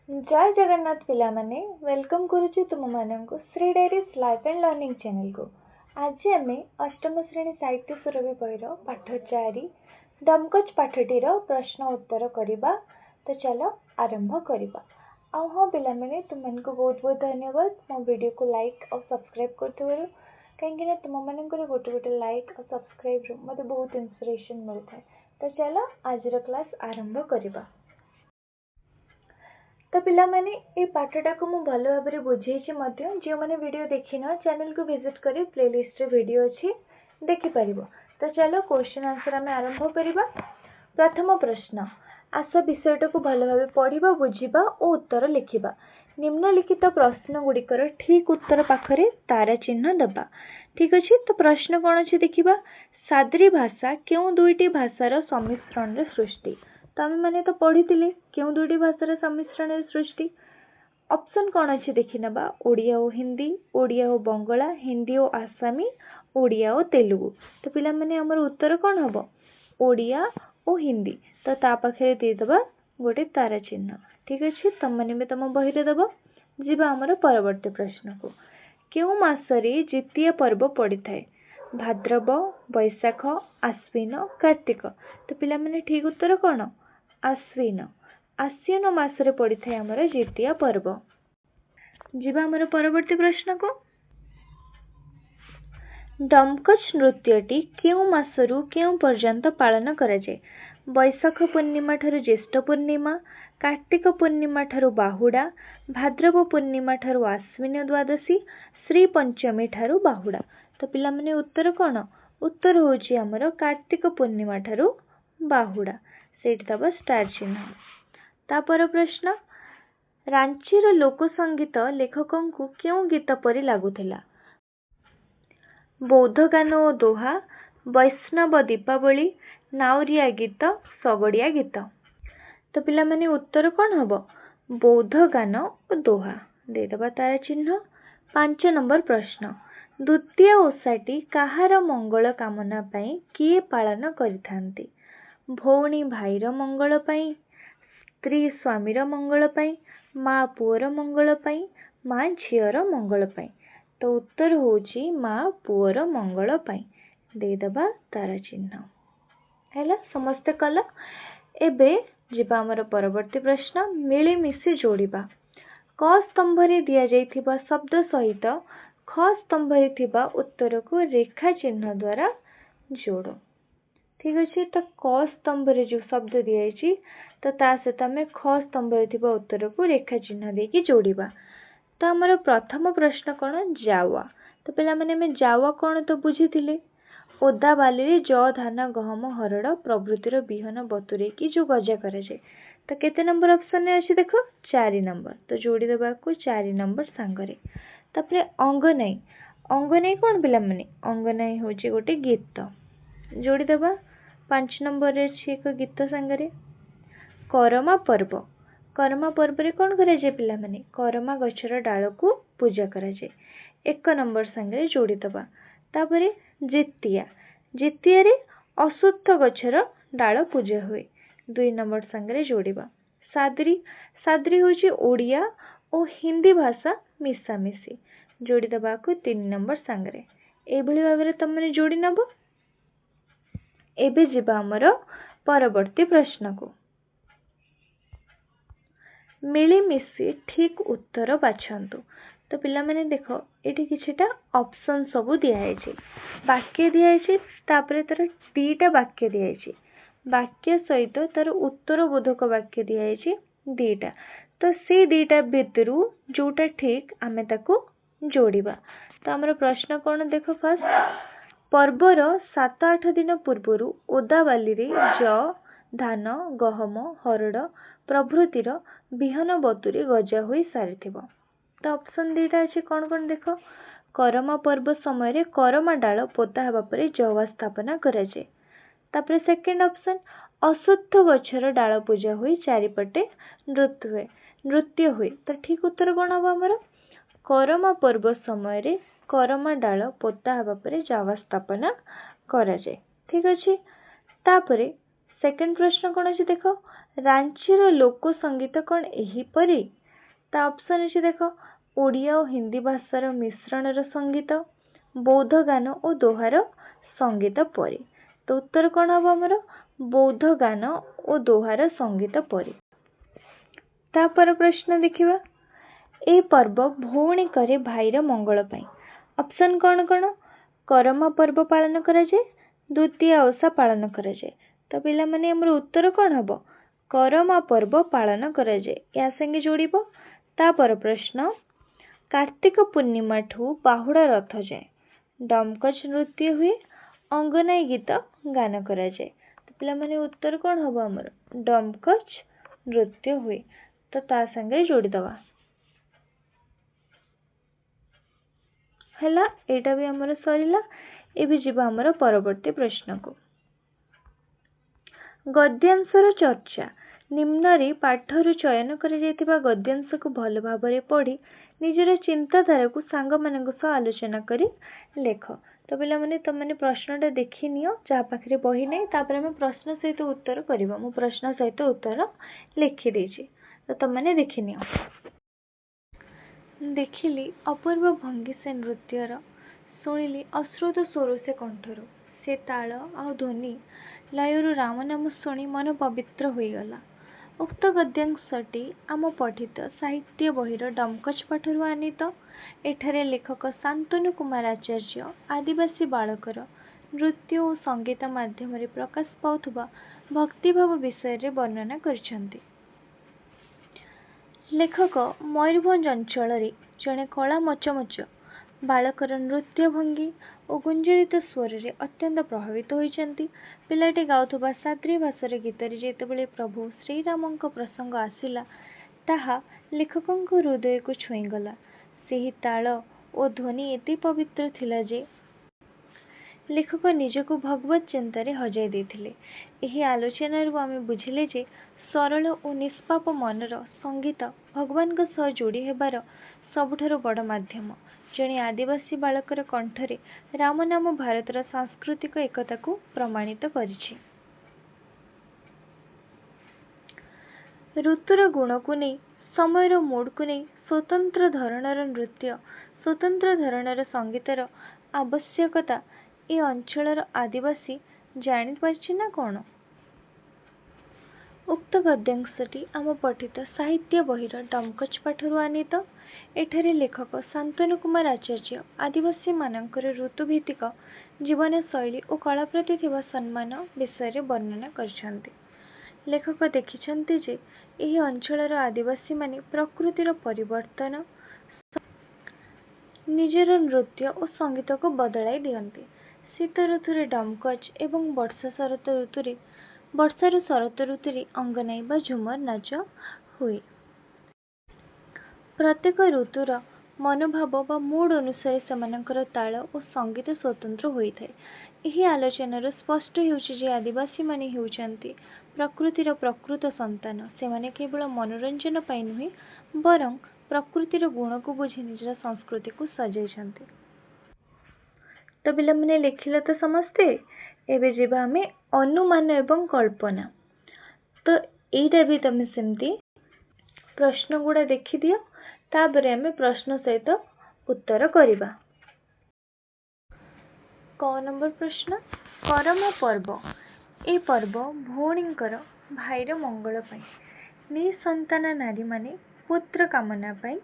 जय जगन्नाथ पिला माने वेलकम करुच्ची तुम मानक Shri diaries life and learning channel को। आज आम अष्टम श्रेणी साहित्य सुरभि बहीर पाठ 4 दमकच पाठटीर प्रश्न उत्तर करवा। तो चलो आरंभ करवा। हाँ पिला माने तुमको बहुत बहुत धन्यवाद मो वीडियो को लाइक और सब्सक्राइब कर कहीं तुम मान गोटे गोटे लाइक और सब्सक्राइब मत बहुत इंस्पिरेशन मिलता है। तो चलो आज क्लास आरंभ करवा। तो पिला माने ये पाठटा को मु भल भाव बुझे जो मैंने वीडियो देखी न चैनल को विजिट करी प्लेलिस्ट रे वीडियो अच्छी देखिपर। तो चलो क्वेश्चन आंसर आम आरंभ करवा। प्रथम प्रश्न, आस विषयटा को भल भाव पढ़ा बुझा और उत्तर लिखा। निम्नलिखित प्रश्न गुड़िकर ठीक उत्तर पाखरे तारा चिन्ह दबा। ठीक अच्छे। तो प्रश्न कौन अच्छे देखा। साद्री भाषा क्यों दुईटी भाषार सम्मिश्रण रे सृष्टि। तो आम मैंने तो पढ़ी क्यों दुईटी भाषार सम्मिश्रण रे सृष्टि। ऑप्शन कौन अच्छे देखी नबा। ओडिया और हिंदी, ओडिया और बंगला, हिंदी और आसामी, ओडिया और तेलुगु। तो पिला माने हमर उत्तर कौन हम ओडिया और हिंदी। तो ता पाखे देदबा गोटे तारा चिन्ह। ठीक अच्छे। तुम मैंने भी तुम बही दब जीवा आमर परवर्ती प्रश्न को। क्यों मासरे जितिया पर्व पड़ी थाए। भाद्रव, बैशाख, आश्विन, कार्तिक। तो पिला माने ठीक उत्तर कौन आश्विन। आश्विन मासरे पड़ी थाए आमर जितिया पर्व। जीवा आमर परवर्ती प्रश्न को। दमकच नृत्यटी क्यों मासरू क्यों पर्यंत पालन करा जाए। बैशाख पूर्णिमा ठारू ज्येष्ठ पूर्णिमा, कार्तिक पूर्णिमा ठारू बाहुड़ा, भाद्रव पूर्णिमा ठारू आश्विन द्वादशी, श्री पंचमी ठारू बाहुड़ा। तो पिला माने उत्तर कौन उत्तर होची हमर कार्तिक पूर्णिमा ठारू बाहुड़ा। सेठ दबा स्टार चिन्ह। तापर प्रश्न, रांचीर लोक संगीत लेखकों को क्यों गीत परी लगुला। बौद्ध गान और दोहा, वैष्णव दीपावली, नाउरिया गीत, सगड़िया गीत। तो पिला माने उत्तर कौन हम बौद्ध गान और दोहा। देदबा तारा चिन्ह। 5 नंबर प्रश्न, द्वितीय ओषाटी कहार मंगल कामना पाई किए पालन करिथांती। भौणी भाईर मंगल पाई, स्त्री स्वामीर मंगल पाई, माँ पुअर मंगल पाई, माँ झीर मंगल पाई। तो उत्तर होची माँ पुअर मंगल पाई। देदबा तारा चिन्ह। हैला समस्ते कल। एबे जीवा हमर परवर्ती प्रश्न, मिलीमिशी जोड़िबा। क स्तंभरे दिया जाइथिबा शब्द सहित ख स्तंभरे थिबा उत्तर को रेखा चिन्ह द्वारा जोड़। ठीक अच्छे। तो क स्तंभरे जो शब्द दिया तो ता सहित आम ख स्तंभरे थिबा उत्तर को रेखा चिन्ह देकी जोड़िबा। तो आमर प्रथम प्रश्न कौन जावा। तो पिला माने में जावा कौन तो बुझी ओदा बाली ज धान गहम हरड़ प्रभृतिर बिहन बतुरे की जो गजा करे जाए। तो केते नंबर ऑप्शन में अच्छे देखो 4 नंबर। तो जोड़ी दबा को 4 नंबर सांगरे। तापरे अंगनाई, अंगनाई कौन पिला माने अंगनाई होची गोटे गीत। जोड़ी दबा 5 नंबर अच्छे एक गीत सांगरे। करमा पर्व, करमा पर्व रे कौन करे जाए पिला माने करमा गछर डाल को पूजा करा जाए। 1 नंबर सांगरे जोड़ी दबा। तापरे जितिया, जितिया रे अशुद्ध गछर डाल पूजा हुए। 2 नंबर सांगरे जोड़िबा। साद्री, साद्री होची ओडिया और हिंदी भाषा मिशामिशी। जोड़ी दबा को 3 नंबर सांगरे। एभली भाबरे तमने जोड़ी नबो। एबे जीवा हमर परवर्ती प्रश्न को। मिलीमिशी ठीक उत्तर बाछंतु। तो पिला माने देखो एठी किछटा ऑप्शन सब दिया है। वाक्य दिया है, तापरे तार 2टा वाक्य दिया है। वाक्य सहित तार उत्तर बोधक वाक्य दिया है 2टा। तो से 2टा भितरु जोटा ठीक आमे ताको जोड़िबा। तो हमर प्रश्न कौन देखो। फर्स्ट, पर्वर 7-8 दिन पूर्व ओदा बाली रे ज धान गहम हरड़ प्रभृतिर बिहन बतुरी गजा हुई सारी। तो ऑप्शन 2टा अच्छे कौन कौन देखो। करमा पर्व समय करमा डाल पोता हवा परे जवा स्थापना करा जाए। तापरे सेकंड ऑप्शन, अशुद्ध गछर डाल पूजा हुई चारिपटे नृत्य हुए। तो ठीक उत्तर कौन हम हमर करमा पर्व समय करमा डाल पोता हवा परे जवा स्थापना करा जाए। ठीक अच्छे। तापरे सेकंड प्रश्न कौन अच्छे देखो। ରାଞ୍ଚିର ଲୋକ ସଙ୍ଗୀତ କ'ଣ ଏହିପରି? ତା ଅପସନ୍ ଅଛି ଦେଖ, ଓଡ଼ିଆ ଓ ହିନ୍ଦୀ ଭାଷାର ମିଶ୍ରଣର ସଙ୍ଗୀତ, ବୌଦ୍ଧ ଗାନ ଓ ଦୋହାର ସଙ୍ଗୀତ ପରି। ତ ଉତ୍ତର କ'ଣ ହବ ଆମର? ବୌଦ୍ଧ ଗାନ ଓ ଦୋହାର ସଙ୍ଗୀତ ପରି। ତାପରେ ପ୍ରଶ୍ନ ଦେଖିବା, ଏ ପର୍ବ ଭଉଣୀ କରେ ଭାଇର ମଙ୍ଗଳ ପାଇଁ। ଅପସନ୍ କ'ଣ କ'ଣ? କରମା ପର୍ବ ପାଳନ କରାଯାଏ, ଦ୍ୱିତୀୟା ଓଷା ପାଳନ କରାଯାଏ। ତ ପିଲାମାନେ ଆମର ଉତ୍ତର କ'ଣ ହବ? କରମା ପର୍ବ ପାଳନ କରାଯାଏ, ଏହା ସାଙ୍ଗେ ଯୋଡ଼ିବ। ତାପରେ ପ୍ରଶ୍ନ, କାର୍ତ୍ତିକ ପୂର୍ଣ୍ଣିମାଠୁ ବାହୁଡ଼ା ରଥ ଯାଏ ଡମକଚ ନୃତ୍ୟ ହୁଏ, ଅଙ୍ଗନାଇ ଗୀତ ଗାନ କରାଯାଏ। ତ ପିଲାମାନେ ଉତ୍ତର କ'ଣ ହବ ଆମର? ଡମକଚ ନୃତ୍ୟ ହୁଏ। ତ ତା ସାଙ୍ଗରେ ଯୋଡ଼ିଦେବା। ହେଲା, ଏଇଟା ବି ଆମର ସରିଲା। ଏବେ ଯିବା ଆମର ପରବର୍ତ୍ତୀ ପ୍ରଶ୍ନକୁ। ଗଦ୍ୟାଂଶର ଚର୍ଚ୍ଚା। ନିମ୍ନରେ ପାଠରୁ ଚୟନ କରାଯାଇଥିବା ଗଦ୍ୟାଂଶକୁ ଭଲ ଭାବରେ ପଢ଼ି ନିଜର ଚିନ୍ତାଧାରାକୁ ସାଙ୍ଗମାନଙ୍କ ସହ ଆଲୋଚନା କରି ଲେଖ। ତ ପିଲାମାନେ ତମେ ପ୍ରଶ୍ନଟା ଦେଖିନିଅ, ଯାହା ପାଖରେ ବହି ନାହିଁ, ତାପରେ ଆମେ ପ୍ରଶ୍ନ ସହିତ ଉତ୍ତର କରିବା। ମୁଁ ପ୍ରଶ୍ନ ସହିତ ଉତ୍ତର ଲେଖିଦେଇଛି, ତ ତମେ ଦେଖିନିଅ। ଦେଖିଲି ଅପୂର୍ବ ଭଙ୍ଗୀ ସେ ନୃତ୍ୟର, ଶୁଣିଲି ଅଶ୍ରୁତ ସ୍ୱର ସେ କଣ୍ଠରୁ, ସେ ତାଳ ଆଉ ଧ୍ୱନି ଲୟରୁ ରାମନାମ ଶୁଣି ମନ ପବିତ୍ର ହୋଇଗଲା। ଉକ୍ତ ଗଦ୍ୟାଂଶଟି ଆମ ପଠିତ ସାହିତ୍ୟ ବହିର ଡମକଚ ପାଠରୁ ଆନିତ। ଏଠାରେ ଲେଖକ ଶାନ୍ତନୁ କୁମାର ଆଚାର୍ଯ୍ୟ ଆଦିବାସୀ ବାଳକର ନୃତ୍ୟ ଓ ସଙ୍ଗୀତ ମାଧ୍ୟମରେ ପ୍ରକାଶ ପାଉଥିବା ଭକ୍ତିଭାବ ବିଷୟରେ ବର୍ଣ୍ଣନା କରିଛନ୍ତି। ଲେଖକ ମୟୂରଭଞ୍ଜ ଅଞ୍ଚଳରେ ଜଣେ କଳା ମଚମଚ ବାଳକର ନୃତ୍ୟ ଭଙ୍ଗୀ ଓ ଗୁଞ୍ଜରିତ ସ୍ୱରରେ ଅତ୍ୟନ୍ତ ପ୍ରଭାବିତ ହୋଇଛନ୍ତି। ପିଲାଟି ଗାଉଥିବା ସାଦ୍ରୀ ଭାଷାର ଗୀତରେ ଯେତେବେଳେ ପ୍ରଭୁ ଶ୍ରୀରାମଙ୍କ ପ୍ରସଙ୍ଗ ଆସିଲା, ତାହା ଲେଖକଙ୍କ ହୃଦୟକୁ ଛୁଇଁଗଲା। ସେହି ତାଳ ଓ ଧ୍ୱନି ଏତେ ପବିତ୍ର ଥିଲା ଯେ ଲେଖକ ନିଜକୁ ଭଗବତ ଚିନ୍ତାରେ ହଜାଇ ଦେଇଥିଲେ। ଏହି ଆଲୋଚନାରୁ ଆମେ ବୁଝିଲେ ଯେ ସରଳ ଓ ନିଷ୍ପାପ ମନର ସଙ୍ଗୀତ ଭଗବାନଙ୍କ ସହ ଯୋଡ଼ି ହେବାର ସବୁଠାରୁ ବଡ଼ ମାଧ୍ୟମ। ଜଣେ ଆଦିବାସୀ ବାଳକର କଣ୍ଠରେ ରାମନାମ ଭାରତର ସାଂସ୍କୃତିକ ଏକତାକୁ ପ୍ରମାଣିତ କରିଛି। ଋତୁର ଗୁଣକୁ ନେଇ, ସମୟର ମୁଡ୍କୁ ନେଇ ସ୍ୱତନ୍ତ୍ର ଧରଣର ନୃତ୍ୟ, ସ୍ୱତନ୍ତ୍ର ଧରଣର ସଙ୍ଗୀତର ଆବଶ୍ୟକତା ଏ ଅଞ୍ଚଳର ଆଦିବାସୀ ଜାଣିପାରିଛି ନା କ'ଣ? ଉକ୍ତ ଗଦ୍ୟାଂଶଟି ଆମ ପଠିତ ସାହିତ୍ୟ ବହିର ଡମକଚ ପାଠରୁ ଆନିତ। ଏଠାରେ ଲେଖକ ଶାନ୍ତନୁ କୁମାର ଆଚାର୍ଯ୍ୟ ଆଦିବାସୀମାନଙ୍କର ଋତୁଭିତ୍ତିକ ଜୀବନଶୈଳୀ ଓ କଳା ପ୍ରତି ଥିବା ସମ୍ମାନ ବିଷୟରେ ବର୍ଣ୍ଣନା କରିଛନ୍ତି। ଲେଖକ ଦେଖିଛନ୍ତି ଯେ ଏହି ଅଞ୍ଚଳର ଆଦିବାସୀମାନେ ପ୍ରକୃତିର ପରିବର୍ତ୍ତନ ନିଜର ନୃତ୍ୟ ଓ ସଙ୍ଗୀତକୁ ବଦଳାଇ ଦିଅନ୍ତି। ଶୀତ ଋତୁରେ ଡମକଚ ଏବଂ ବର୍ଷାରୁ ଶରତ ଋତୁରେ ଅଙ୍ଗନାଇ ବା ଝୁମର ନାଚ ହୁଏ। ପ୍ରତ୍ୟେକ ଋତୁର ମନୋଭାବ ବା ମୁଡ୍ ଅନୁସାରେ ସେମାନଙ୍କର ତାଳ ଓ ସଙ୍ଗୀତ ସ୍ୱତନ୍ତ୍ର ହୋଇଥାଏ। ଏହି ଆଲୋଚନାରୁ ସ୍ପଷ୍ଟ ହେଉଛି ଯେ ଆଦିବାସୀମାନେ ହେଉଛନ୍ତି ପ୍ରକୃତିର ପ୍ରକୃତ ସନ୍ତାନ। ସେମାନେ କେବଳ ମନୋରଞ୍ଜନ ପାଇଁ ନୁହେଁ, ବରଂ ପ୍ରକୃତିର ଗୁଣକୁ ବୁଝି ନିଜର ସଂସ୍କୃତିକୁ ସଜାଇଛନ୍ତି। ତ ପିଲାମାନେ ଲେଖିଲ ତ ସମସ୍ତେ? ଏବେ ଯିବା ଆମେ ଅନୁମାନ ଏବଂ କଳ୍ପନା। ତ ଏଇଟା ବି ତମେ ସେମିତି ପ୍ରଶ୍ନ ଗୁଡ଼ା ଦେଖିଦିଅ, ତାପରେ ଆମେ ପ୍ରଶ୍ନ ସହିତ ଉତ୍ତର କରିବା। କ ନମ୍ବର ପ୍ରଶ୍ନ, କରମା ପର୍ବ। ଏ ପର୍ବ ଭଉଣୀଙ୍କର ଭାଇର ମଙ୍ଗଳ ପାଇଁ, ନିଃସନ୍ତାନ ନାରୀମାନେ ପୁତ୍ର କାମନା ପାଇଁ,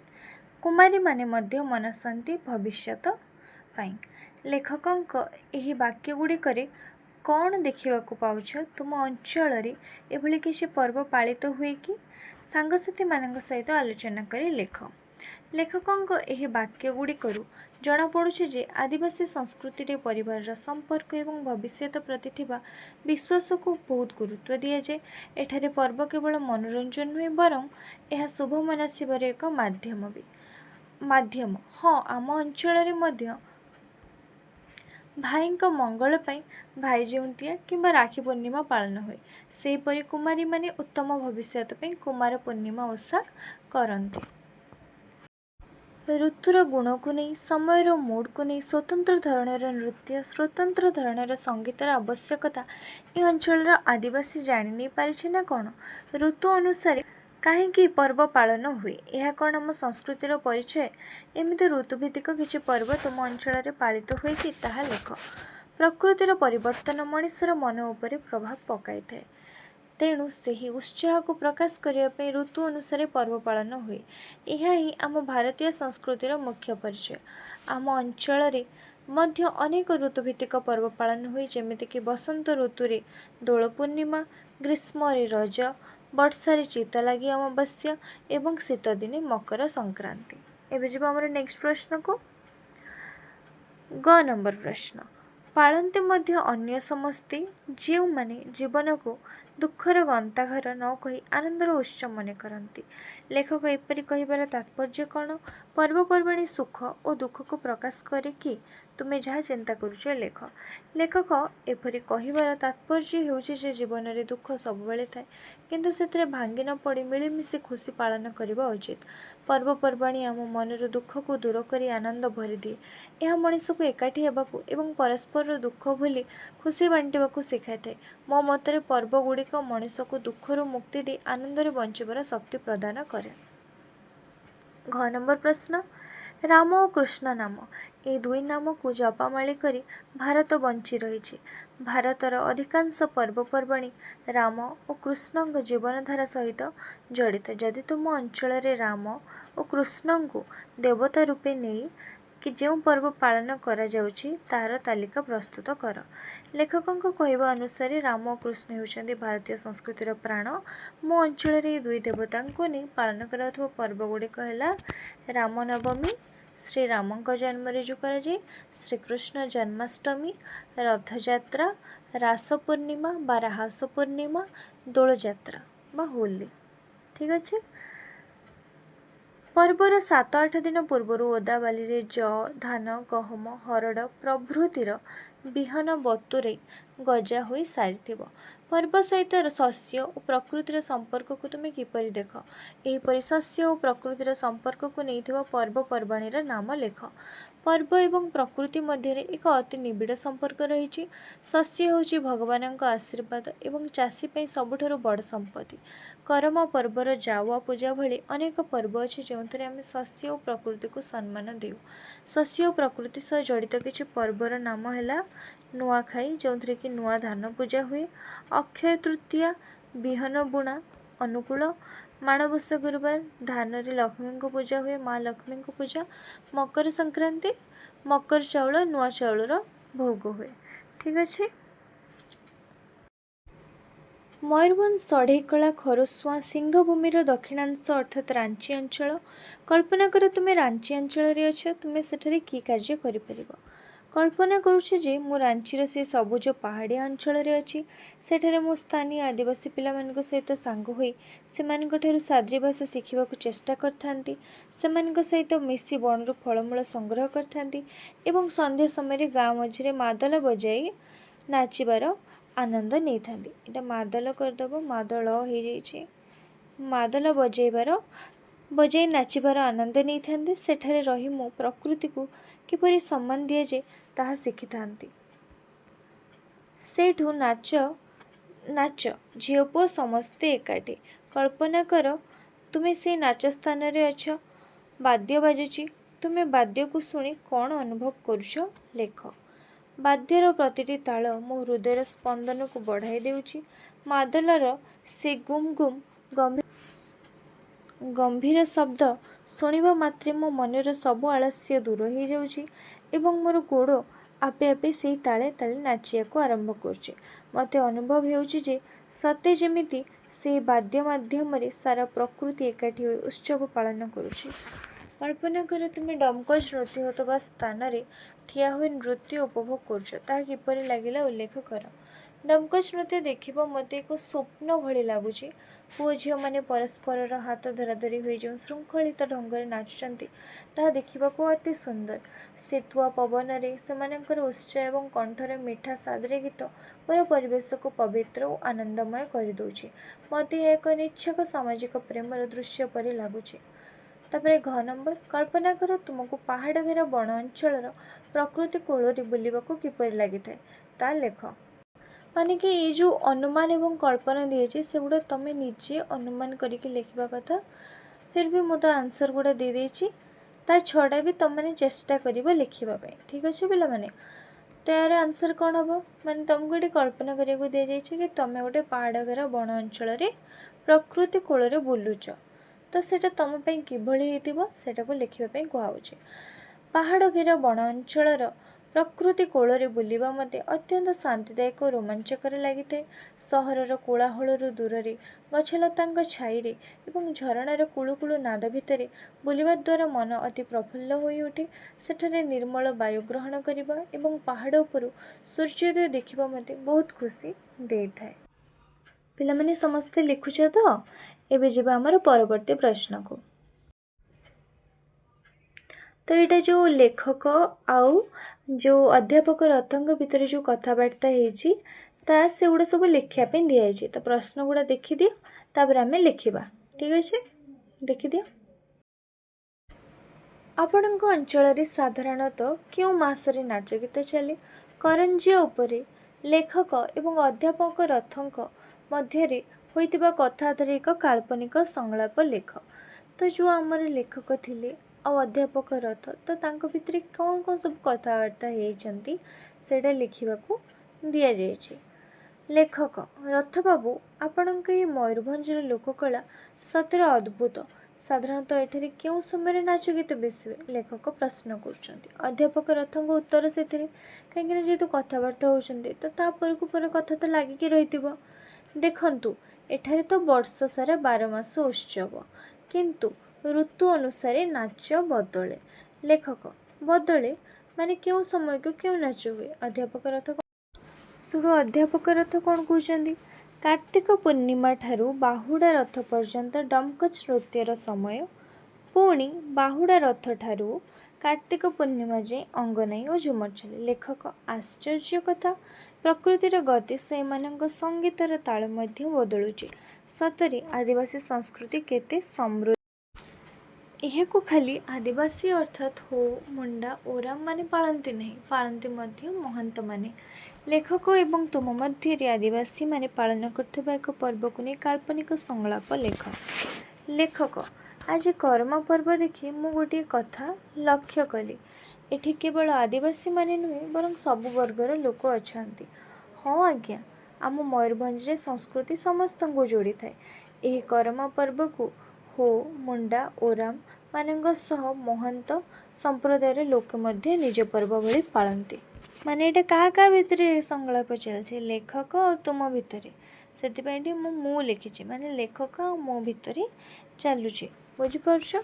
କୁମାରୀମାନେ ମଧ୍ୟ ମନଶାନ୍ତି ଭବିଷ୍ୟତ ପାଇଁ। ଲେଖକଙ୍କ ଏହି ବାକ୍ୟଗୁଡ଼ିକରେ କ'ଣ ଦେଖିବାକୁ ପାଉଛ? ତୁମ ଅଞ୍ଚଳରେ ଏଭଳି କିଛି ପର୍ବ ପାଳିତ ହୁଏ କି? ସାଙ୍ଗସାଥୀମାନଙ୍କ ସହିତ ଆଲୋଚନା କରି ଲେଖ। ଲେଖକଙ୍କ ଏହି ବାକ୍ୟଗୁଡ଼ିକରୁ ଜଣାପଡ଼ୁଛି ଯେ ଆଦିବାସୀ ସଂସ୍କୃତିରେ ପରିବାରର ସମ୍ପର୍କ ଏବଂ ଭବିଷ୍ୟତ ପ୍ରତି ଥିବା ବିଶ୍ୱାସକୁ ବହୁତ ଗୁରୁତ୍ୱ ଦିଆଯାଏ। ଏଠାରେ ପର୍ବ କେବଳ ମନୋରଞ୍ଜନ ନୁହେଁ, ବରଂ ଏହା ଶୁଭ ମନାସିବାର ଏକ ମାଧ୍ୟମ। ହଁ, ଆମ ଅଞ୍ଚଳରେ ମଧ୍ୟ ଭାଇଙ୍କ ମଙ୍ଗଳ ପାଇଁ ଭାଇଜେଉଣ୍ଟିଆ କିମ୍ବା ରାକ୍ଷୀ ପୂର୍ଣ୍ଣିମା ପାଳନ ହୁଏ। ସେହିପରି କୁମାରୀମାନେ ଉତ୍ତମ ଭବିଷ୍ୟତ ପାଇଁ କୁମାର ପୂର୍ଣ୍ଣିମା ଓଷା କରନ୍ତି। ଋତୁର ଗୁଣକୁ ନେଇ ସମୟର ମୁଡ୍କୁ ନେଇ ସ୍ୱତନ୍ତ୍ର ଧରଣର ନୃତ୍ୟ ସ୍ୱତନ୍ତ୍ର ଧରଣର ସଙ୍ଗୀତର ଆବଶ୍ୟକତା ଏ ଅଞ୍ଚଳର ଆଦିବାସୀ ଜାଣି ନେଇ ପାରିଛି ନା କ'ଣ? ଋତୁ ଅନୁସାରେ କାହିଁକି ପର୍ବ ପାଳନ ହୁଏ? ଏହା କ'ଣ ଆମ ସଂସ୍କୃତିର ପରିଚୟ? ଏମିତି ଋତୁଭିତ୍ତିକ କିଛି ପର୍ବ ତୁମ ଅଞ୍ଚଳରେ ପାଳିତ ହୁଏ କି ତାହା ଲେଖ। ପ୍ରକୃତିର ପରିବର୍ତ୍ତନ ମଣିଷର ମନ ଉପରେ ପ୍ରଭାବ ପକାଇଥାଏ। ତେଣୁ ସେହି ଉତ୍ସାହକୁ ପ୍ରକାଶ କରିବା ପାଇଁ ଋତୁ ଅନୁସାରେ ପର୍ବ ପାଳନ ହୁଏ। ଏହା ହିଁ ଆମ ଭାରତୀୟ ସଂସ୍କୃତିର ମୁଖ୍ୟ ପରିଚୟ। ଆମ ଅଞ୍ଚଳରେ ମଧ୍ୟ ଅନେକ ଋତୁଭିତ୍ତିକ ପର୍ବ ପାଳନ ହୁଏ, ଯେମିତିକି ବସନ୍ତ ଋତୁରେ ଦୋଳ ପୂର୍ଣ୍ଣିମା, ଗ୍ରୀଷ୍ମରେ ରଜ, ବର୍ଷାରେ ଚିତାଲାଗି ଅମାବାସ୍ୟା ଏବଂ ଶୀତଦିନେ ମକର ସଂକ୍ରାନ୍ତି। ଏବେ ଯିବା ଆମର ନେକ୍ସଟ ପ୍ରଶ୍ନକୁ। ଗ ନମ୍ବର ପ୍ରଶ୍ନ, ପାଳନ୍ତି ମଧ୍ୟ ଅନ୍ୟ ସମସ୍ତେ ଯେଉଁମାନେ ଜୀବନକୁ ଦୁଃଖର ଗନ୍ତାଘର ନ କହି ଆନନ୍ଦର ଉତ୍ସ ମନେ କରନ୍ତି। ଲେଖକ ଏପରି କହିବାର ତାତ୍ପର୍ଯ୍ୟ କ'ଣ? ପର୍ବପର୍ବାଣି ସୁଖ ଓ ଦୁଃଖକୁ ପ୍ରକାଶ କରେ କି? ତୁମେ ଯାହା ଚିନ୍ତା କରୁଛ ଲେଖ। ଲେଖକ ଏପରି କହିବାର ତାତ୍ପର୍ଯ୍ୟ ହେଉଛି ଯେ ଜୀବନରେ ଦୁଃଖ ସବୁବେଳେ ଥାଏ, କିନ୍ତୁ ସେଥିରେ ଭାଙ୍ଗି ନ ପଡ଼ି ମିଳିମିଶି ଖୁସି ପାଳନ କରିବା ଉଚିତ। ପର୍ବପର୍ବାଣି ଆମ ମନର ଦୁଃଖକୁ ଦୂର କରି ଆନନ୍ଦ ଭରିଦିଏ। ଏହା ମଣିଷକୁ ଏକାଠି ହେବାକୁ ଏବଂ ପରସ୍ପରର ଦୁଃଖ ଭୁଲି ଖୁସି ବାଣ୍ଟିବାକୁ ଶିଖାଇଥାଏ। ମୋ ମତରେ ପର୍ବଗୁଡ଼ିକ ମଣିଷକୁ ଦୁଃଖରୁ ମୁକ୍ତି ଦେଇ ଆନନ୍ଦରେ ବଞ୍ଚିବାର ଶକ୍ତି ପ୍ରଦାନ କରେ। ଘ ନମ୍ବର ପ୍ରଶ୍ନ, ରାମ ଓ କୃଷ୍ଣ ନାମ, ଏ ଦୁଇ ନାମକୁ ଜପାମାଳି କରି ଭାରତ ବଞ୍ଚି ରହିଛି। ଭାରତର ଅଧିକାଂଶ ପର୍ବପର୍ବାଣି ରାମ ଓ କୃଷ୍ଣଙ୍କ ଜୀବନଧାରା ସହିତ ଜଡ଼ିତ। ଯଦି ତୁମ ଅଞ୍ଚଳରେ ରାମ ଓ କୃଷ୍ଣଙ୍କୁ ଦେବତା ରୂପେ ନେଇ କି ଯେଉଁ ପର୍ବ ପାଳନ କରାଯାଉଛି ତାହାର ତାଲିକା ପ୍ରସ୍ତୁତ କର। ଲେଖକଙ୍କ କହିବା ଅନୁସାରେ ରାମ ଓ କୃଷ୍ଣ ହେଉଛନ୍ତି ଭାରତୀୟ ସଂସ୍କୃତିର ପ୍ରାଣ। ମୋ ଅଞ୍ଚଳରେ ଏହି ଦୁଇ ଦେବତାଙ୍କୁ ନେଇ ପାଳନ କରାଯାଉଥିବା ପର୍ବଗୁଡ଼ିକ ହେଲା ରାମନବମୀ, ଶ୍ରୀରାମଙ୍କ ଜନ୍ମରେ ଯେଉଁ କରାଯାଏ, ଶ୍ରୀକୃଷ୍ଣ ଜନ୍ମାଷ୍ଟମୀ, ରଥଯାତ୍ରା, ରାସ ପୂର୍ଣ୍ଣିମା ବା ରାହାସ ପୂର୍ଣ୍ଣିମା, ଦୋଳଯାତ୍ରା ବା ହୋଲି। ଠିକ୍ ଅଛି। ପର୍ବର 7-8 ଦିନ ପୂର୍ବରୁ ଓଦା ବାଲିରେ ଯଅ, ଧାନ, ଗହମ, ହରଡ଼ ପ୍ରଭୃତିର ବିହନ ବତୁରାଇ ଗଜା ହୋଇ ସାରିଥିବ। ପର୍ବ ସହିତ ଶସ୍ୟ ଓ ପ୍ରକୃତିର ସମ୍ପର୍କକୁ ତୁମେ କିପରି ଦେଖ? ଏହିପରି ଶସ୍ୟ ଓ ପ୍ରକୃତିର ସମ୍ପର୍କକୁ ନେଇଥିବା ପର୍ବପର୍ବାଣିର ନାମ ଲେଖ। ପର୍ବ ଏବଂ ପ୍ରକୃତି ମଧ୍ୟରେ ଏକ ଅତି ନିବିଡ଼ ସମ୍ପର୍କ ରହିଛି। ଶସ୍ୟ ହେଉଛି ଭଗବାନଙ୍କ ଆଶୀର୍ବାଦ ଏବଂ ଚାଷୀ ପାଇଁ ସବୁଠାରୁ ବଡ଼ ସମ୍ପତ୍ତି। କରମା ପର୍ବର ଜାୱା ପୂଜା ଭଳି ଅନେକ ପର୍ବ ଅଛି ଯେଉଁଥିରେ ଆମେ ଶସ୍ୟ ଓ ପ୍ରକୃତିକୁ ସମ୍ମାନ ଦେଉ। ଶସ୍ୟ ଓ ପ୍ରକୃତି ସହ ଜଡ଼ିତ କିଛି ପର୍ବର ନାମ ହେଲା ନୂଆଖାଇ, ଯେଉଁଥିରେ କି ନୂଆ ଧାନ ପୂଜା ହୁଏ, ଅକ୍ଷୟ ତୃତୀୟା, ବିହନ ବୁଣା ଅନୁକୂଳ, ମାଣବସା ଗୁରୁବାର, ଧାନରେ ଲକ୍ଷ୍ମୀଙ୍କ ପୂଜା ହୁଏ, ମା ଲକ୍ଷ୍ମୀଙ୍କ ପୂଜା, ମକର ସଂକ୍ରାନ୍ତି, ମକର ଚାଉଳ, ନୂଆ ଚାଉଳର ଭୋଗ ହୁଏ। ଠିକ୍ ଅଛି। ମୟୂରଭଞ୍ଜ, ଷଢ଼େଇକଳା, ଖରସୁଆଁ ସିଂହଭୂମିର ଦକ୍ଷିଣାଂଶ ଅର୍ଥାତ୍ ରାଞ୍ଚି ଅଞ୍ଚଳ। କଳ୍ପନା କର ତୁମେ ରାଞ୍ଚି ଅଞ୍ଚଳରେ ଅଛ। ତୁମେ ସେଠାରେ କି କାର୍ଯ୍ୟ କରିପାରିବ? କଳ୍ପନା କରୁଛି ଯେ ମୁଁ ରାଞ୍ଚିର ସେ ସବୁଜ ପାହାଡ଼ିଆ ଅଞ୍ଚଳରେ ଅଛି। ସେଠାରେ ମୁଁ ସ୍ଥାନୀୟ ଆଦିବାସୀ ପିଲାମାନଙ୍କ ସହିତ ସାଙ୍ଗ ହୋଇ ସେମାନଙ୍କଠାରୁ ସାଦ୍ରୀ ଭାଷା ଶିଖିବାକୁ ଚେଷ୍ଟା କରିଥାନ୍ତି। ସେମାନଙ୍କ ସହିତ ମିଶି ବଣରୁ ଫଳମୂଳ ସଂଗ୍ରହ କରିଥାନ୍ତି ଏବଂ ସନ୍ଧ୍ୟା ସମୟରେ ଗାଁ ମଝିରେ ମାଦଳ ବଜାଇ ନାଚିବାର ଆନନ୍ଦ ନେଇଥାନ୍ତି। ଏଇଟା ମାଦଳ କରିଦେବ, ମାଦଳ ହେଇଯାଇଛି। ମାଦଳ ବଜାଇ ନାଚିବାର ଆନନ୍ଦ ନେଇଥାନ୍ତି। ସେଠାରେ ରହି ମୁଁ ପ୍ରକୃତିକୁ କିପରି ସମ୍ମାନ ଦିଆଯାଏ ତାହା ଶିଖିଥାନ୍ତି। ସେଇଠୁ ନାଚ ଝିଅ ପୁଅ ସମସ୍ତେ ଏକାଠି। କଳ୍ପନା କର ତୁମେ ସେଇ ନାଚ ସ୍ଥାନରେ ଅଛ, ବାଦ୍ୟ ବାଜୁଛି। ତୁମେ ବାଦ୍ୟକୁ ଶୁଣି କ'ଣ ଅନୁଭବ କରୁଛ ଲେଖ। ବାଦ୍ୟର ପ୍ରତିଟି ତାଳ ମୋ ହୃଦୟର ସ୍ପନ୍ଦନକୁ ବଢ଼ାଇ ଦେଉଛି। ମାଦଳର ସେ ଗୁମ୍ ଗୁମ୍ ଗମ୍ଭୀର ଶବ୍ଦ ଶୁଣିବା ମାତ୍ରେ ମୋ ମନର ସବୁ ଆଳସ୍ୟ ଦୂର ହୋଇଯାଉଛି ଏବଂ ମୋର ଗୋଡ଼ ଆପେ ଆପେ ସେଇ ତାଳେ ତାଳେ ନାଚିବାକୁ ଆରମ୍ଭ କରୁଛି। ମୋତେ ଅନୁଭବ ହେଉଛି ଯେ ସତେ ଯେମିତି ସେହି ବାଦ୍ୟ ମାଧ୍ୟମରେ ସାରା ପ୍ରକୃତି ଏକାଠି ହୋଇ ଉତ୍ସବ ପାଳନ କରୁଛି। କଳ୍ପନା କର ତୁମେ ଡମକଚ ନୃତ୍ୟ ହେଉଥିବା ସ୍ଥାନରେ ଠିଆ ହୋଇ ନୃତ୍ୟ ଉପଭୋଗ କରୁଛ। ତାହା କିପରି ଲାଗିଲା ଉଲ୍ଲେଖ କର। ଡମକଚ ନୃତ୍ୟ ଦେଖିବା ମୋତେ ଏକ ସ୍ୱପ୍ନ ଭଳି ଲାଗୁଛି। ପୁଅ ଝିଅମାନେ ପରସ୍ପରର ହାତ ଧରାଧରି ହୋଇ ଯେଉଁ ଶୃଙ୍ଖଳିତ ଢଙ୍ଗରେ ନାଚୁଛନ୍ତି ତାହା ଦେଖିବାକୁ ଅତି ସୁନ୍ଦର। ଶୀତୁଆ ପବନରେ ସେମାନଙ୍କର ଉତ୍ସାହ ଏବଂ କଣ୍ଠର ମିଠା ସାଦରେ ଗୀତ ପୁରା ପରିବେଶକୁ ପବିତ୍ର ଓ ଆନନ୍ଦମୟ କରିଦେଉଛି। ମୋତେ ଏହା ଏକ ନିଚ୍ଛକ ସାମାଜିକ ପ୍ରେମର ଦୃଶ୍ୟ ପରି ଲାଗୁଛି। तापर घ नंबर कल्पना कर तुमको पहाड़ घेरा बण अंचल प्रकृति कोल बुलवाक किपर लगी ता लेख। माने कि ये जो अनुमान एवं कल्पना दिए से गुड़ा तुम निजे अनुमान करके लिखा कथा। फिर भी मुझे आंसर गुड़ा दे देछि ता छड़ा भी तुम मैंने चेष्टा कर लिखापी। ठीक अच्छे पिला माने तो यार आंसर कौन हम माने तुमको ये कल्पना करा दि जाए कि तुम गोटे पहाड़ घेरा बण अंचल प्रकृति कोल बुलुच तो सेटा तुम किभली होता को लिखापी कहुचे। पहाड़ घेरा बण अंचल प्रकृति कोल बुलवा मते अत्यंत शांतिदायक और रोमांचकर लगी था। सहरर कोलाहल दूर रे गछलता छाई एवं झरणार कुळुकुळु नाद भितर बुलवा द्वारा मन अति प्रफुल्ल हो उठे। सेठारे निर्मल वायु ग्रहण करने एवं पहाड़ उपरू सूर्योदय देखा मते बहुत खुशी दे थाए। पिला माने समस्ते लिखुछ तो एबे जिबा हमर परवर्ती प्रश्न को। तो यहाँ जो लेखक आउ जो अध्यापक रथंग भितर जो कथबार्ता होती से गुड़ा सब लिखापी दिखाई। तो प्रश्न गुड़ा देखी दियो तापर आम लिखा। ठीक अच्छे देखी दियो। आपण अंचल साधारणतः क्यों मासरे नाच गीत चले? करंजिया उपरे लेखक एवं अध्यापक रथंक मध्य होइतिबा कथा आधारे एक काल्पनिक संलाप लेख। तो जो आमर लेखक थिले आ अध्यापक रथ तो तांको भितर कौन कौन सब कथबार्ता होती सेटा लिखा दि जाए। लेखक रथ बाबू आपण ये मयूरभंजर लोककला सतरे अद्भुत। साधारणतः एठारे क्यों समय नाच गीत बेसी? लेखक प्रश्न कर। अध्यापक रथ उत्तर से कहीं जेहेतु कथबार्ता होती तो तापर पर कथा तो लगिकी रही। देखंतु एठारे तो वर्ष सारा 12 मास उत्सव किंतु ऋतु अनुसार नाच बदले। लेखक बदले माने क्यों समय को क्यों नाच हुए? अध्यापक रथ शुणु अध्यापक रथ कौन कहते? कार्तिक पूर्णिमा ठारू बाहुड़ा रथ पर्यंत डमकच नृत्यर समय पुणी बाहुड़ा रथ ठारू कार्तिक पूर्णिमा जाए अंगनाई और झुमर चले। लेखक आश्चर्य कथा प्रकृतिर गति से संगीतर ताल बदलुचे। सतरे आदिवासी संस्कृति केते समृद्ध। यह को खाली आदिवासी अर्थात हो मुंडा ओराम माने पालती नहीं पालती महंत माने। लेखक एवं तुम मध्य आदिवासी माने पालन करथुबा एक पर्व को नहीं काल्पनिक संलाप लेख। लेखक आज कर्म पर्व देखी मु गोटे कथा लक्ष्य कली एठी केवल आदिवासी माने नुहे बरं सबु वर्गर लोक अच्छा। हाँ आज्ञा आम मयूरभंज संस्कृति समस्त को जोड़ी थाए। यह कर्म पर्व को हो मुंडा ओराम मानक सह महंत संप्रदायर लोक मध्य निज पर्व भली पालती। माने एटा क्या भितर संलाप चलছে लेखक और तुम भितर से मु लिखी माने लेखक मो भितर चलुचे बुझीपारछ।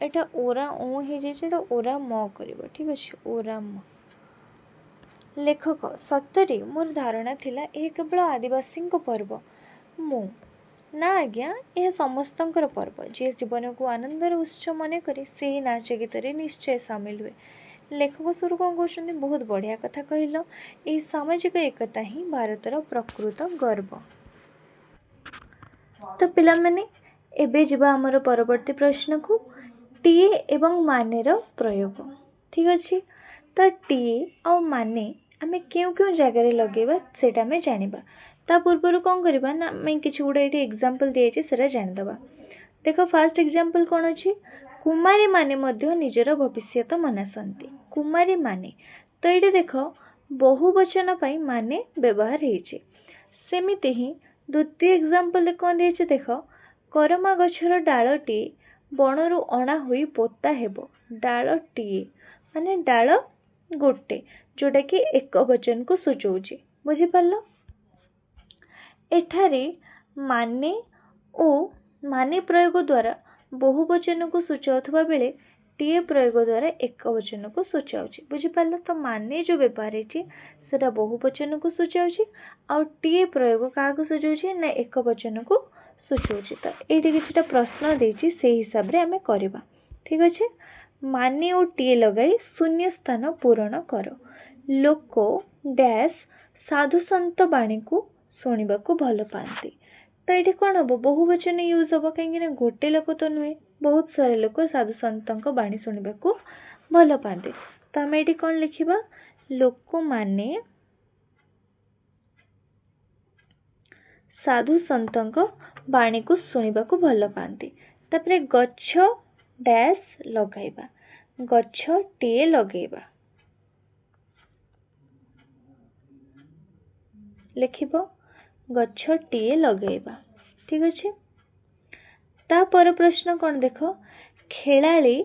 एटा ओरा ओ हो जाए ओरा म कर। ठीक अच्छे ओरा म। लेखक सतरे मोर धारणा थिला यह केवल आदिवासी पर्व मु ना आज्ञा यह समस्तंकर पर्व जी जीवन को आनंदर उत्सव मन करे से ही नाच गीत निश्चय सामिल हुए। लेखक सुर कौन कहते बहुत बढ़िया कथा कहल। यह सामाजिक एकता ही भारतर प्रकृत गर्व। तो पिला माने एबे जिबा हमर परवर्ती प्रश्न को टीए एवं मानेर प्रयोग। ठीक अच्छे तो टीए और माने आमे क्यों क्यों जगह लगेबा सेटा में जानिबा। ता पूर्व कौन करबा ना मैं किछ गुडा एटी एग्जांपल दिए सेटा जानिदबा। देखो फर्स्ट एग्जांपल कौन अछि? कुमारी माने मध्य निजर भविष्यत मनासंती। कुमारी माने तो ये देख बहुवचन पाई माने व्यवहार होइछे। सेमिति ही द्वितीय एग्जांपल कौन दिए देख करमा गछर डालटी बणरू अणा होई पोता हेबो। डालटी माने डाल गोटे जोटा कि एक वचन को सूचौछि। बुझी पारलो? एठारे माने ओ माने प्रयोग द्वारा बहुवचन को सूचाउथबा बेले टीए प्रयोग द्वारा एक वचन को सूचाउछि। बुझी पारलो? तो माने जो व्यवहार है सेटा बहुवचन को सूचाउछि और टीए प्रयोग क्या को सूचाउछि ना एक वचन को सूचाउछि। तो एठी किछटा प्रश्न देछि से हिसाब रे हमें करबा। ठीक अच्छे माने और टीए लगाई शून्य स्थान पूरण कर। लोक डैश साधु संत बाणी को शुणा को भल पाती। तो ये कौन हम बहुवचन यूज हम कहीं गोटे लोक तो नुहे बहुत सारा लोक साधु सन्त बाणी शुणा को भल पाते। तो आम ये कौन लिखा लोक माने साधु सन्त बाणी को शुणा को भल पाती। तापर गछ डैश लगाइबा गछटे लगेबा लिखिबो गछटे लगेबा। ठीक अच्छे। तापर प्रश्न कौन देख खेलाड़ी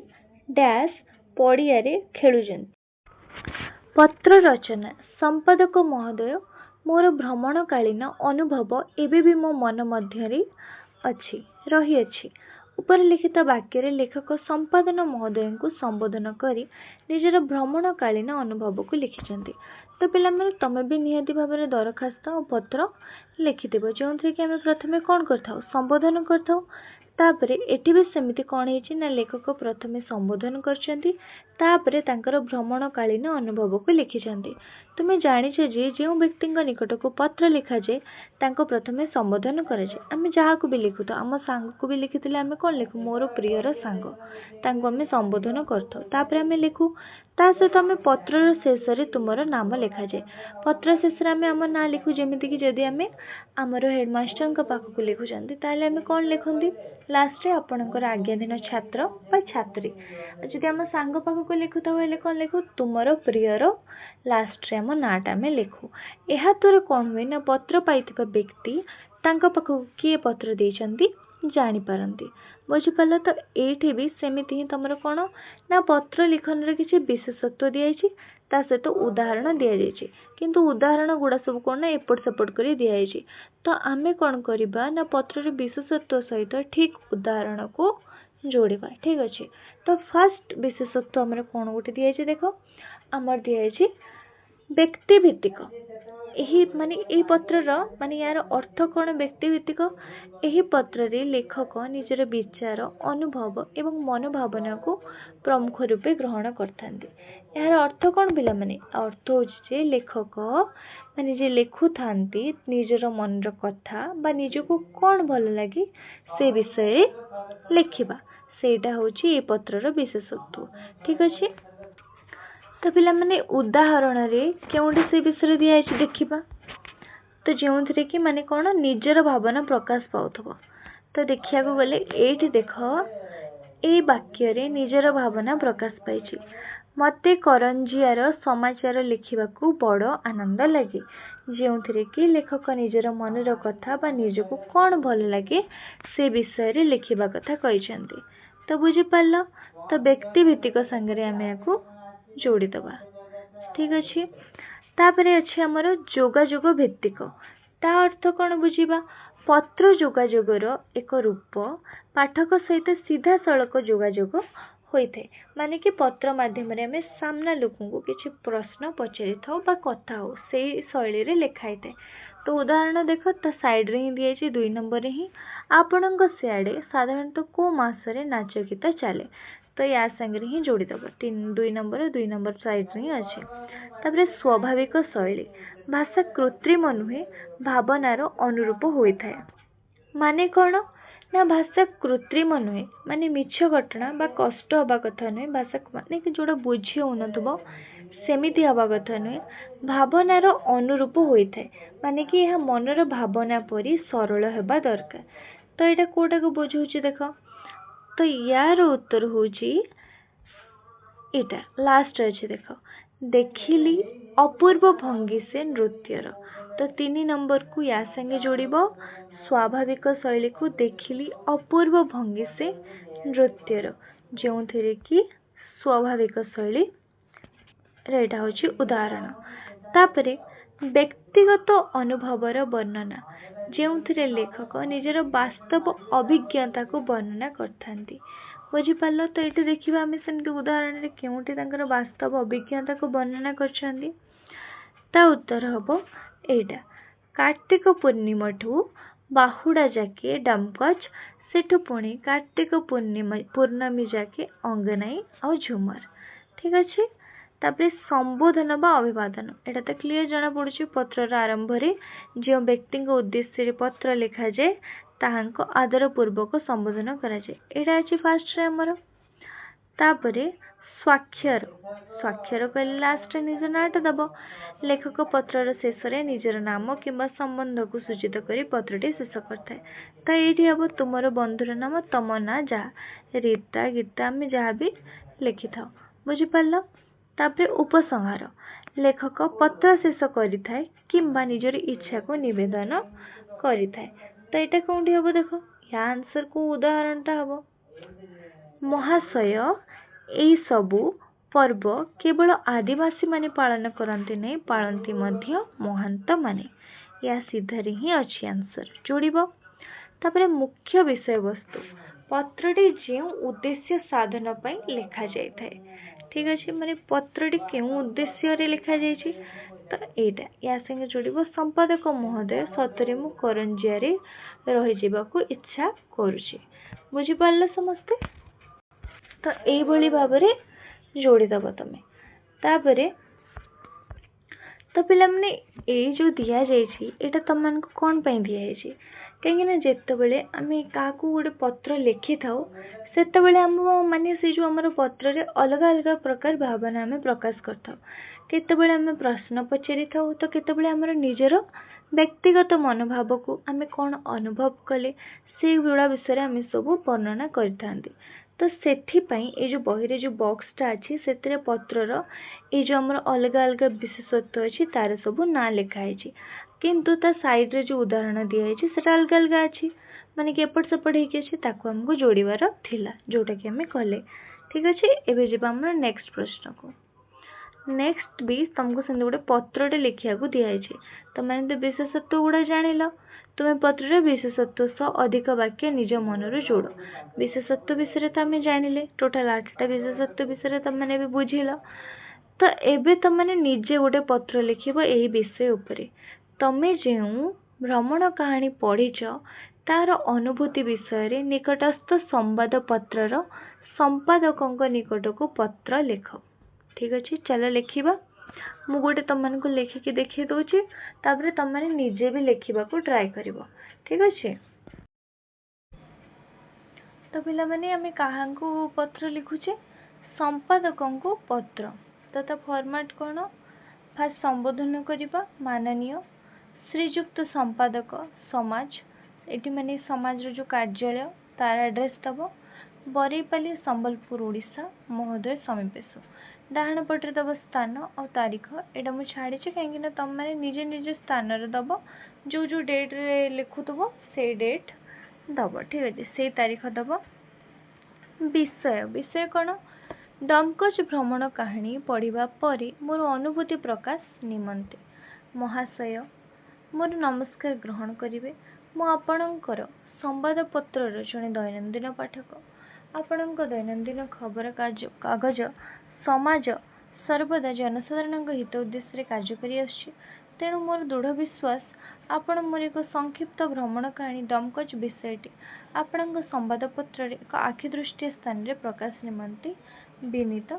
डैश पड़ियारे खेलुचंती। पत्र रचना संपादक महोदय मोर भ्रमणकालीन अनुभव एबे भी मो मन मध्य अच्छी रही अच्छी। ऊपर लिखित वाक्य लेखक संपादन महोदय को संबोधन करी निजर भ्रमणकालीन अनुभव को लिखिछंती। तो पिला माने तमे भी निहाती भाव में दरखास्त और पत्र लिखिथिबो जो कि आम प्रथमे कौन करथाउ संबोधन करथाउ। तापरे एटी भी सेमिति कौन है ना लेखक प्रथमे संबोधन करछंती तापरे तांकर भ्रमणकालीन अनुभव को लिखिछंती। तुमे जानिछ जे जो व्यक्ति निकट को पत्र लिखा जाए तांको प्रथमे संबोधन करे जाए। आमे जहा को भी लिखु तो आम सांग को भी लिखिथिले आमे कौन लिखु मोर प्रियर सांग तांको आमे संबोधन करथाउ। तापरे आमे लिखु ता सहित आमे पत्रर शेष रे तुमर नाम लिखा जाए। पत्र शेष रे आमे आम ना लिखु जेमिति कि जदि आमे आमर हेडमास्टर का पाख को लिखुचंती ताले आमे कौन लिखंती लास्ट रे आपणकर आज्ञाधीन छात्र बा छात्री। जदि आम सांग पाख को लिखुता बेले कौन लिखु तुमर प्रियर लास्ट रे आम नाटा आमे लिखु। एहा तोर कौन हुए ना पत्र पाइथिबा व्यक्ति तांका पाखु किए पत्र देइचंती जानी पारंती। बुझिपाल। तो एठी भी सेमिति ही तमर कौन ना पत्र लिखन रे किछि विशेषत्व दियाइछि ता सहित उदाहरण दिया जाइछि किंतु उदाहरण गुड़ा सब कौन ना एपट सेपट करी दिया जाइछि। तो आमे कौन करिबा ना पत्र रे विशेषत्व सहित ठीक उदाहरण को जोड़िबा। ठीक अच्छे। तो फर्स्ट विशेषत्व हमर कौन गोटे दियाइछि देखो हमर दियाइछि व्यक्ति भित्तिक। यही माने यही पत्रर माने यार अर्थ कौन व्यक्ति भित्तिक। यही पत्र रे लेखक निजर विचार अनुभव एवं मनोभावना को प्रमुख रूपे ग्रहण करथांती। यार अर्थ कौन पिला माने अर्थ होचे लेखक माने जे लेखु थांती निजर मन कथा बा निजको कौन भल लगे से विषय लिखिबा सेटा होची ए पत्रर विशेषत्व। ठीक अच्छे। तो पिला माने उदाहरण रे केउंडी से विषय दिया है देखिबा। तो जो थे कि माने कौन निजर भावना प्रकाश पाउथबो। तो देखिया को गले एठी देख ए वाक्य रे निजर भावना प्रकाश पाइछि। मते करंजियार समाचार लिखिबाकू बड़ आनंद लगे जो थे कि लेखक निजर मनर कथा बा निजको कौन भल लगे से विषय रे लिखिबा कथा कहिसंती। तो बुझी पारल। तो व्यक्ति भित्तिक संगे आमे याकू जोड़ी दबा। ठीक अच्छे। तापरे अच्छे हमर जोगाजोग भित्तिक ता अर्थ कौन बुझीबा पत्र जोगाजोगर एक रूप पाठक सहित सीधा सड़क जोगाजोग होइथे। माने कि पत्र माध्यम रे हमें सामना लोकों को किसी प्रश्न पचारि थाओ बा कथा हो से शैली रे लिखाई थाए। तो उदाहरण देख ता साइड रे ही दिए 2 नंबर ही आपणक सियाड़े साधारणतः को मासरे नाच गीत चले। तो या संगे ही जोड़ी दब 2 नंबर साइड रे ही अच्छे। तापरे स्वाभाविक शैली भाषा कृत्रिम नुहे भावनार अनुरूप होता है। माने कौन ना भाषा कृत्रिम नुहे माने मिछ घटना बा कष्ट हवा कथा नुहे भाषा माने कि जोड़ा बुझी होनथबो सेमिति हवा कथा नुहे भावनार अनुरूप होता है। माने कि यह मनर भावना परी सरल हेबा दरकार। तो यहाँ कोटा को बुझाऊँ देख। तो यार उत्तर होची इटा लास्ट अच्छे देख देखिली अपूर्व भंगी से नृत्यर। तो 3 नंबर को या संगे जोड़िबो स्वाभाविक शैली को देखिली अपूर्व भंगी से नृत्यर जो थे कि स्वाभाविक शैली रेटा होची उदाहरण। तापरे व्यक्तिगत अनुभवर वर्णना जो थे लेखक निजर वास्तव अभिज्ञता को वर्णना करथांती। बुझिपाल। तो ये देखा आम सेमती उदाहरण केउठी तांकर वास्तव अभिज्ञता को वर्णना करछंती। ता उत्तर हम एटा कार्तिक पूर्णिमा ठू बाहुड़ा जाके डमकच सेठू पुणी कार्तिक पूर्णमी जाके अंगनाई और झुमर। ठीक अच्छे। तापर संबोधन बा अभिवादन एटा तो क्लियर जना पड़ुछि पत्रर आरंभ रे जो व्यक्ति उद्देश्य रे पत्र लिखा जाए ताहांको आदर पूर्वक संबोधन करा जाए एटा अछि फास्ट रे हमर तापरे स्वाक्षर स्वाक्षर कहले लास्ट निज नाट दब लेखक पत्रर शेष रे निजर नाम किंबा संबंध को सूचित करी पत्रटी शेष करता है तो ये हम तुमर बंधुर नाम तम ना जा रीता गीता आम जहाँ भी लिखि था बुझिपार तापर उपसंहार लेखक पत्र शेष करिथाए किंबा निजर इच्छा को निवेदन करिथाए तो यहाँ कौटी हम देख या आंसर को उदाहरणटा हम महाशय एई सबु पर्व केवल आदिवासी माने पालन करते नहीं पालती मध्य महांत माने या सीधारे ही अच्छी आंसर जोड़िबो तापरे मुख्य विषय वस्तु पत्रटी जो उद्देश्य साधन पई लिखा जाय थाए ठीक अच्छे माने पत्रटी केउ उद्देश्य रे लिखा जाय तो एटा या संगे जोड़िबो संपादक महोदय सतरे मु करंजिया रे रहि जिबाकू इच्छा करूची बुझी पारले समस्ते तो एई भली भाबरे जोड़ी दब तमे तापरे तो पिला माने ए जो दिया जायछि एटा तम मन को कोन पई दिया जायछि कहीं ना जेते बेले आमे काकू गोटे पत्र लिखि थाउ सेते बेले हम माने से जो हमर पत्र रे अलग अलग प्रकार भावना आमे प्रकाश करथाउ केते बेले आमे प्रश्न पचारि थाउ तो केते बेले हमर निजर व्यक्तिगत मनोभाव को आमे कोन अनुभव कले से गुड़ा विषय आमे सब वर्णना करथांती तो सेठी पई ए जो बही रे जो बॉक्सटा अछि सेतरे पत्रर ए जो हमर अलग अलग विशेषत्व अछि तार सब ना लिखा है किंतु ता साइड रे जो उदाहरण दिया है सेटा अलग अलग अछि माने कि एपट सेपट हेकि अछि ताको हमको जोड़ीबार थिला जोटा कि हमें कहले ठीक अछि एबे जेबा हमर नेक्स्ट प्रश्न को नेक्स्ट भी तुमको सेंद गोटे पत्रटे लिखिया को दिया है तो मैंने तो विशेषत्व गुड़ा जानिल तुम्हें पत्र विशेषत्व सह अधिक वाक्य निज मनर जोड़ विशेषत्व विषय तो आम जानिले टोटाल 8टा विशेषत्व विषय तुम मैंने भी बुझिल तो एबे तुम मैंने निजे गोटे पत्र लिखिब एही विषय उपरे तमे जेउ भ्रमण कहानी पढ़िच तार अनुभूति विषय रे निकटस्थ संवाद पत्रर संपादकों निकट को पत्र लिख ठीक अच्छे चलो लिखा मु गोटे तुम को लिखिकी देखी दूची तापर तुम मैंने निजे भी लिखा को ट्राए कर ठीक अच्छे तो पिला माने आमे कहाँ को पत्र लिखुचे संपादकों को पत्र तो फॉर्मेट कौन फास्ट संबोधन करवा माननीय श्रीजुक्त संपादक समाज एटी माने समाज जो कार्यालय तार एड्रेस दब बरेपाली संबलपुर ओडिशा महोदय समीपेश डाहाण पटे दब स्थान और तारीख एटा मुझे छाड़ी कहीं तुम मैंने निजे निजे स्थान दब जो जो डेट रे लिखुव से डेट दब ठीक अच्छे से तारीख दब विषय विषय कौन डमकच भ्रमण कहानी पढ़ा पर मोर अनुभूति प्रकाश निमंते महाशय मोर नमस्कार ग्रहण करेंगे मु आपणकर संवादपत्र जड़े दैनंदिन पाठक आपणक दैनंदिन खबर कागज समाज सर्वदा जनसाधारण हित उद्देश्य कार्य करि तेणु मोर दृढ़ विश्वास आपण मोर एक संक्षिप्त भ्रमण कहानी डमकच विषयटी आपण संवादपत्र एक आखिदृष्टि स्थान रे प्रकाश निमंते विनीत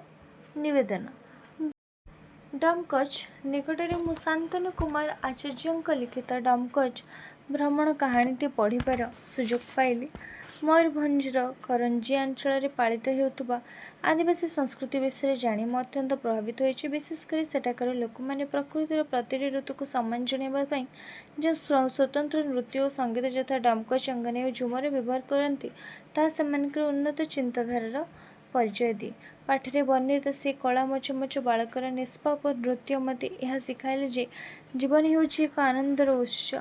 निवेदन डमकच निकटरे मु शांतनु कुमार आचार्य लिखित डमकच भ्रमण कहानीटी पढ़िबार सुजोग पाइली मयूरभंजर करंजिया अंचल पालित होता आदिवासी संस्कृति विषय जाणी मैं अत्यंत प्रभावित होती विशेषकर सेठाकर लोक मैंने प्रकृतिर प्रतिटी ऋतु को सम्मान जनाइवाई जो स्वतंत्र नृत्य और संगीत यथा डमक चंगनी और झुमर व्यवहार करती तार उन्नत चिंताधार परिचय दिए पाठरे वर्णित से कला मच मच बालकर निष्पाप नृत्य मत यह शिखाइले जे जीवन हूँ एक आनंदर उत्स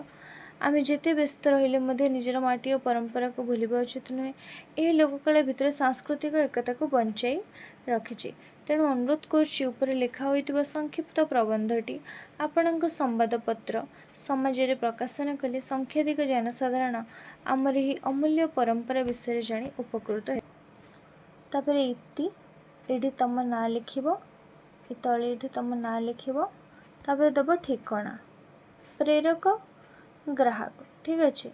आम जिते व्यस्त रही निजर माटी और परंपरा को भूलवा उचित नुहे यह लोककला भितर सांस्कृतिक एकता को बंचाई रखी तेणु अनुरोध कर लिखा होता संक्षिप्त प्रबंधटी आपण संवादपत्र समाज रे प्रकाशन कले संख्याधिक जनसाधारण आमर यह अमूल्य परंपरा विषय जानी उपकृत है तापर इति ये तुम ना लिख तले तुम ना लिख दब ठिकना प्रेरक ग्राहक ठीक अच्छे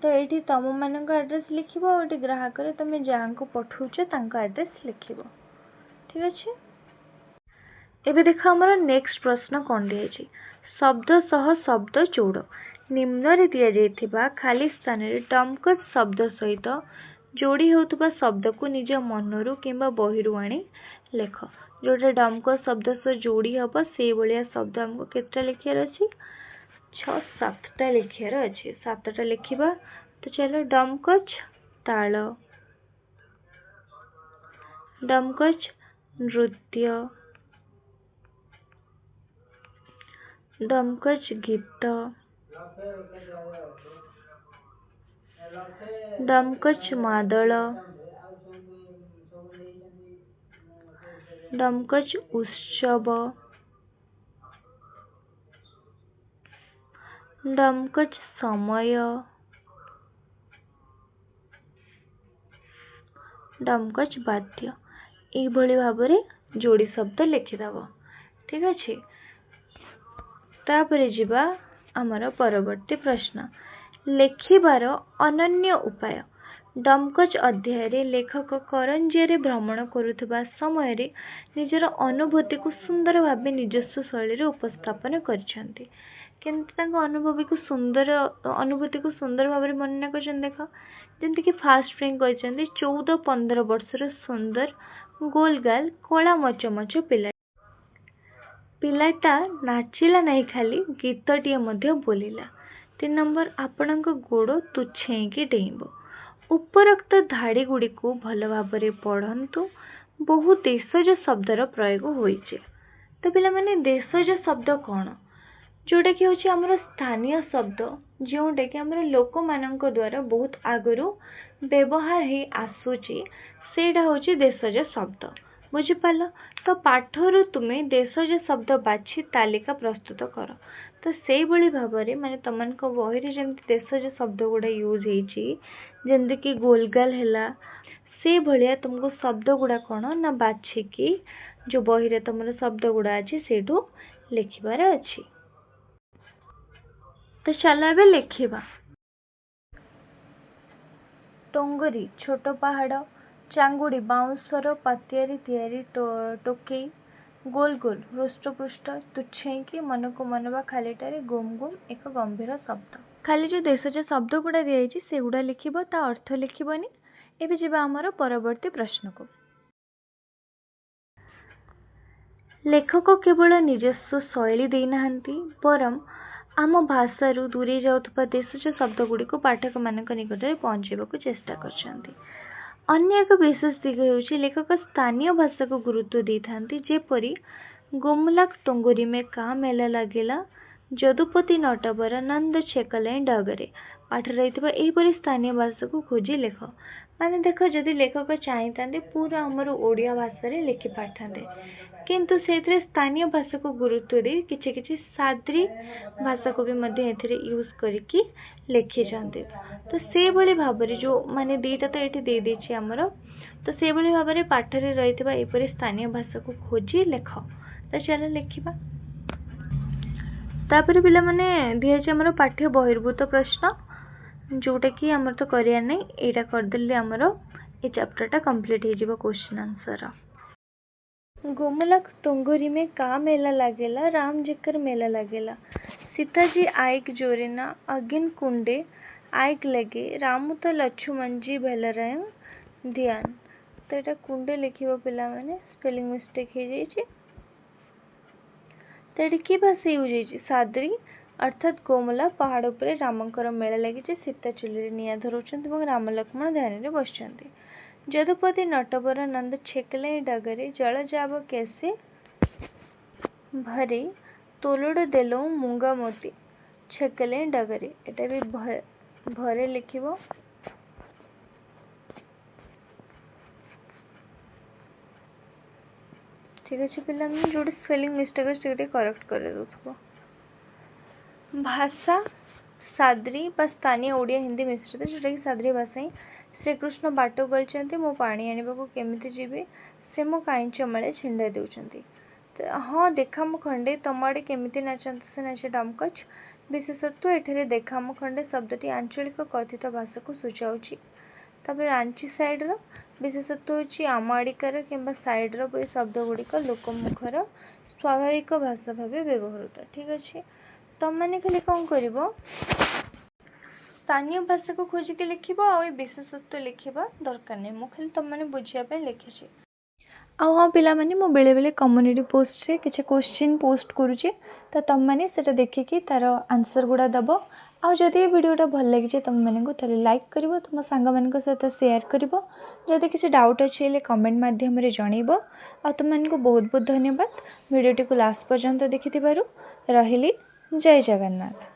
तो ये तुम मान एड्रेस लिख और ग्राहक तुम जहाँ को पठाऊच एड्रेस लिख ठीक अच्छे एबे देख आमर नेक्स्ट प्रश्न कौन दिया शब्द सह शब्द जोड़ निम्न दि जाइथिबा खाली स्थान रे डमकच शब्द सहित जोड़ी होतुबा शब्द को निज मनरू किंबा बहिरू आनी लेख जोटा डमकच शब्द सह जोड़ी हम से भाया शब्द हमको केतटा लिखार अच्छी 6-7टा लिखार अच्छे 7टा लिखा। तो चलो डमकच ताल डमकच नृत्य डमकच गीत डमकच मादल डमकच उत्सव डमकच समय डमकच बाध्य यही भाव में जोड़ी शब्द लिखिदेव। ठीक अच्छे तापर जीवा आमर परवर्ती प्रश्न लेखिबार अनन्य उपाय डमकच अध्याय रे लेखक करंजिया भ्रमण करुवा समय निजर अनुभूति को सुंदर भाव निजस्व शैली उपस्थापन करछंती किंतु अनुभूति को सुंदर भाव वर्णना कर देख जमती कि फास्ट फ्रेंक कहते 14-15 वर्षर सुंदर गोलगाल कला मचमच पिलाटा नाचिला नहीं खाली गीतटिए मध्य बोलिला। 3 नंबर आपणक गोड़ तुच्छेकी डेइब उपरोक्त धाड़ी गुड़ी को भल भाव पढ़ंतु बहु देशज शब्दर प्रयोग होइछे। तो पिला माने देशज शब्द कौन जोटा कि होची हमर स्थानीय शब्द जोटा कि हमर लोक मानक द्वारा बहुत आगरू व्यवहार हे आसुची सेटा होची देशज शब्द बुझिपाल। तो पाठरू तुम्हें देशज शब्द बाछि तालिका प्रस्तुत कर। तो से भली भाव में माने तमनक बही रे जेमति देशज शब्द गुड़ा यूज होइछि जेमति कि गोलगाल हैला से भलिया तुमको शब्द गुड़ा कौन ना बाछिकी जो बही रे तुमर शब्द गुड़ा अछि सेठू लिखिबार अछि। तो चलो एबे लिखिबा टोंगरी छोट पहाड़ चांगुड़ी बाउंसर पातियारी तियारी टोकेई गोल गोल हृष्टपुष्ट तुच्छेकी मन को मनवा खालीटारे गुम गुम एक गंभीर शब्द खाली जो देशज शब्द गुड़ा दिखाई से गुड़ा लिखिबो ता अर्थ लिखिबनी। एबे जिबा हमर परवर्ती प्रश्न को लेखक केवल निजस्व शैली देनाहांती परम आम भाषारू दूरे जाउथबा देशज शब्द गुड़ी को पाठक मानक निकट में पहुँचेबा को चेष्टा करछंती। अन्य एक विशेष दिग होउछि लेखक स्थानीय भाषा को गुरुत्व देथांती जेपरि गोमलाक टोंगरी में का मेला लागेला जदुपति नटवर नंद छेकले डगरे पाठ रही एहीपरि स्थानीय भाषा को खोजी लेख माने देख जदि लेखक चाहते पूरा हमर ओडिया भाषा रे लिखि पारथांते किंतु से स्थानीय भाषा को गुरुत्व दे किछि किछि साद्री भाषा को भी मध्य एथिरे यूज करके लिखि जानते। तो से भली भाव रे जो माने दीटा तो एठी दे देछि हमर तो से भली भाव रे पाठ रे रहितबा एपरि स्थानीय भाषा को खोजी लेख। तो चलो लिखिबा तापर पिला माने दिया छै हमर पाठ्य बहिर्भूत प्रश्न जोटा कि हमर तो करिया नै एटा कर देले हमर ए चैप्टर टा कंप्लीट हे जिवो क्वेश्चन आंसर। गोमलक टोंगरी में का मेला लागेला राम जेकर मेला लागेला सीता जी आइक जोरेना अगिन कुंडे आइक लगे रामू तो लक्ष्मण जी भेलरंग ध्यान। तो एटा कुंडे लिखिबो पिला माने स्पेलिंग मिस्टेक हे जाई छै। तो ये कि भाषा यूज होइछि साद्री अर्थात गोमला पहाड़ उपरे रामंकर मेला लगी सीता चुली निआ धरोचंती और राम लक्ष्मण ध्यान में बसचंती। जदुपति नटवर नंद छेकले डगरे जल जाब कैसे भरे तोलड़ देलो मूंगा मोती छेकले डगरे एटा भी भरे लिखिबो। ठीक अच्छे पिला जो स्पेलिंग मिस्टेक अच्छे करेक्ट कर दो। भाषा साद्री बा स्थानीय ओडिया हिंदी मिश्रित जोटा कि साद्री भाषा ही श्रीकृष्ण बाट गलचंती मो पानी आने को केमिति जीवे से मो काईच मले छिंडा देउचंती। तो हाँ देखा मो खंडे तम आड़े केमिति नाचंती से नाचे डमकच विशेषत्व एठरे देखा मो खंडे शब्दटी आंचलिक कथित भाषा को सूचाऊँगी। तापर रांची साइड विशेषत्व होची आम आड़िकार कि साइड्र परी शब्दगुड़िक लोकमुखर स्वाभाविक भाषा भाव व्यवहृत। ठीक अच्छे, तुम मैंने खाली कौन कर स्थानीय भाषा को खोजिक लिख विशेषत्व लिखा दरकार नहीं। मुझे खाली तुम मैंने बुझापी लिखी। हाँ पिला माने मो बेले बेले कम्युनिटी पोस्ट रे किसी क्वेश्चन पोस्ट करुचे, तो तुम मैंने से देखिकी तार आंसर गुड़ा दब। आदि भिडटा भल लगी तुम मैंने ताले लाइक कर, तुम सांग मान सहित शेयर कर। जदि किसी डाउट अच्छे कमेंट मध्यम जनइब। तुम मानक बहुत बहुत धन्यवाद भिडटी को लास्ट पर्यंत देखि रही। जय जगन्नाथ।